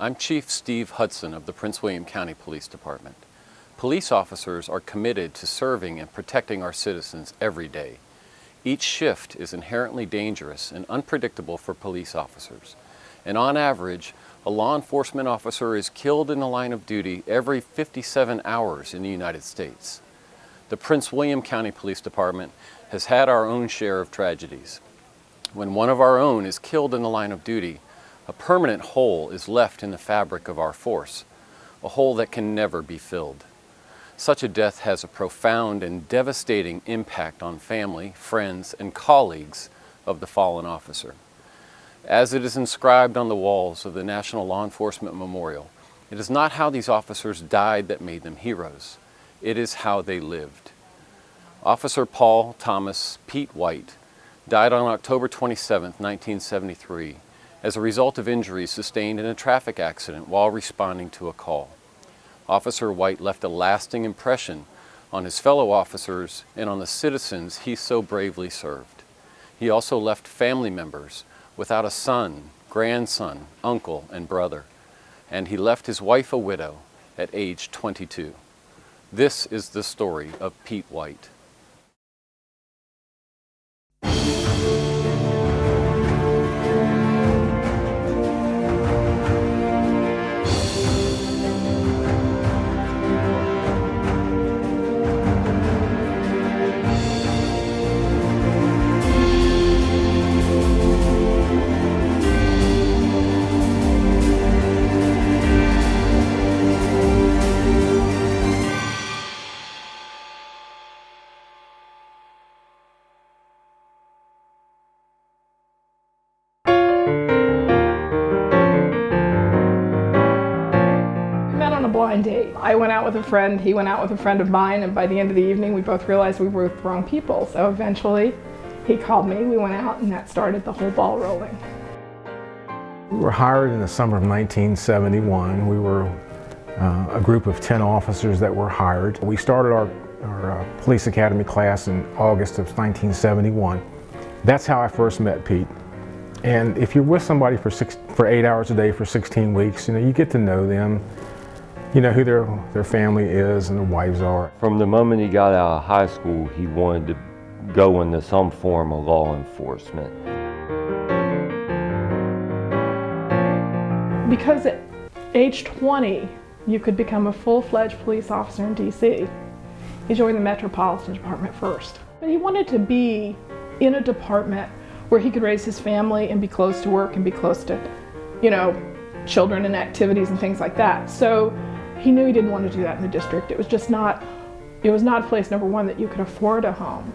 I'm Chief Steve Hudson of the Prince William County Police Department. Police officers are committed to serving and protecting our citizens every day. Each shift is inherently dangerous and unpredictable for police officers. And on average, a law enforcement officer is killed in the line of duty every 57 hours in the United States. The Prince William County Police Department has had our own share of tragedies. When one of our own is killed in the line of duty, a permanent hole is left in the fabric of our force, a hole that can never be filled. Such a death has a profound and devastating impact on family, friends, and colleagues of the fallen officer. As it is inscribed on the walls of the National Law Enforcement Memorial, it is not how these officers died that made them heroes. It is how they lived. Officer Paul Thomas Pete White died on October 27, 1973, as a result of injuries sustained in a traffic accident while responding to a call. Officer White left a lasting impression on his fellow officers and on the citizens he so bravely served. He also left family members without a son, grandson, uncle, and brother, and he left his wife a widow at age 22. This is the story of Pete White. Blind date. I went out with a friend, he went out with a friend of mine, and by the end of the evening we both realized we were with the wrong people. So eventually he called me, we went out, and that started the whole ball rolling. We were hired in the summer of 1971. We were a group of 10 officers that were hired. We started our police academy class in August of 1971. That's how I first met Pete. And if you're with somebody for 8 hours a day for 16 weeks, you get to know them. You know who their family is and their wives are. From the moment he got out of high school, he wanted to go into some form of law enforcement. Because at age 20, you could become a full-fledged police officer in DC. He joined the Metropolitan Department first. But he wanted to be in a department where he could raise his family and be close to work and be close to, children and activities and things like that. So he knew he didn't want to do that in the district. It was not a place, number one, that you could afford a home.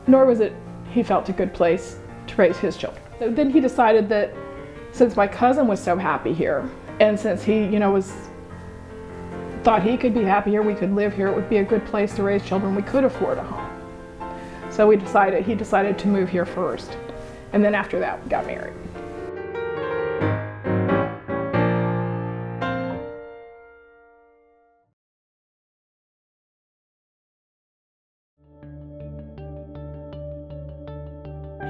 Nor was it, he felt, a good place to raise his children. So then he decided that since my cousin was so happy here, and since he, thought he could be happy here, we could live here, it would be a good place to raise children, we could afford a home. So he decided to move here first. And then after that, we got married.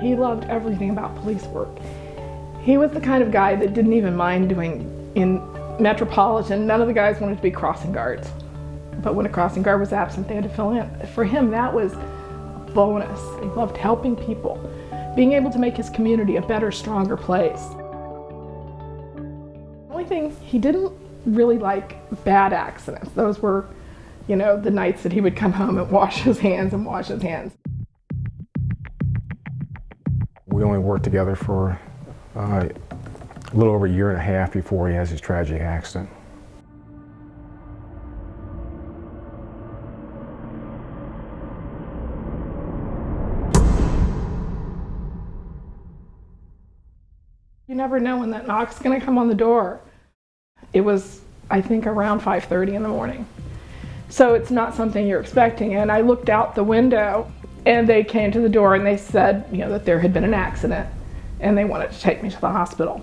He loved everything about police work. He was the kind of guy that didn't even mind doing in Metropolitan. None of the guys wanted to be crossing guards. But when a crossing guard was absent, they had to fill in. For him, that was a bonus. He loved helping people, being able to make his community a better, stronger place. The only thing, he didn't really like bad accidents. Those were, the nights that he would come home and wash his hands. We only worked together for a little over a year and a half before he has his tragic accident. You never know when that knock's going to come on the door. It was, I think, around 5:30 in the morning. So it's not something you're expecting. And I looked out the window, and they came to the door and they said, that there had been an accident and they wanted to take me to the hospital.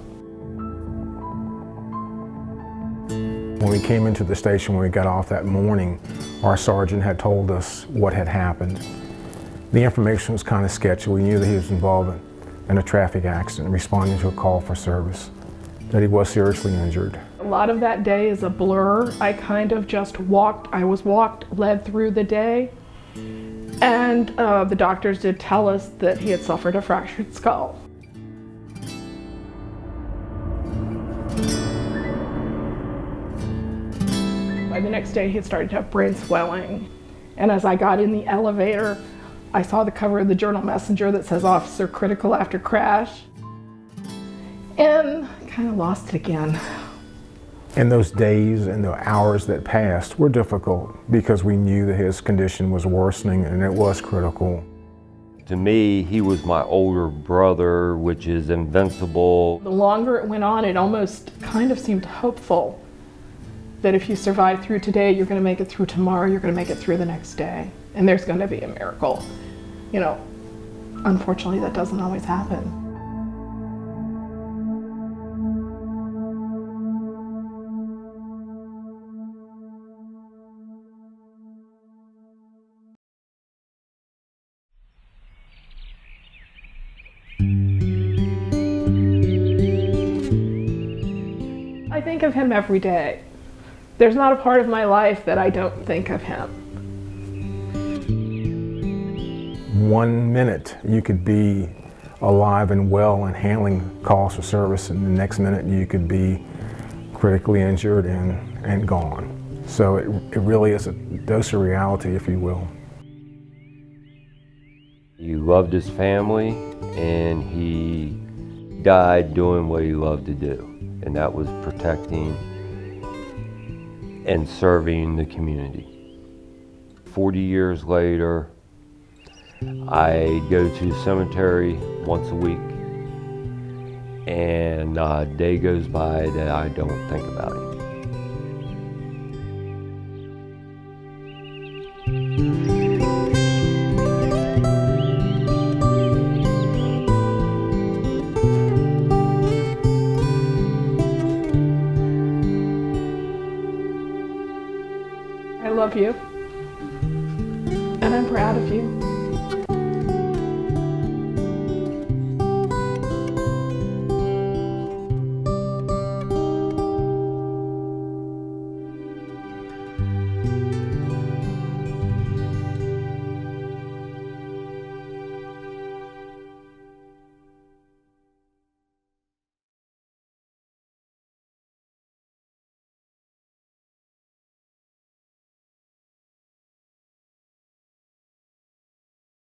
When we came into the station, when we got off that morning, our sergeant had told us what had happened. The information was kind of sketchy. We knew that he was involved in a traffic accident, responding to a call for service. that he was seriously injured. A lot of that day is a blur. I kind of just led through the day. And the doctors did tell us that he had suffered a fractured skull. By the next day, he had started to have brain swelling. And as I got in the elevator, I saw the cover of the Journal Messenger that says "Officer Critical After Crash." And kind of lost it again. And those days and the hours that passed were difficult because we knew that his condition was worsening and it was critical. To me, he was my older brother, which is invincible. The longer it went on, it almost kind of seemed hopeful that if you survive through today, you're going to make it through tomorrow, you're going to make it through the next day, and there's going to be a miracle. You know, unfortunately, that doesn't always happen. I think of him every day. There's not a part of my life that I don't think of him. 1 minute you could be alive and well and handling calls for service, and the next minute you could be critically injured and gone. So it really is a dose of reality, if you will. He loved his family, and he died doing what he loved to do, and that was protecting and serving the community. 40 years later, I go to the cemetery once a week, and a day goes by that I don't think about it. I love you.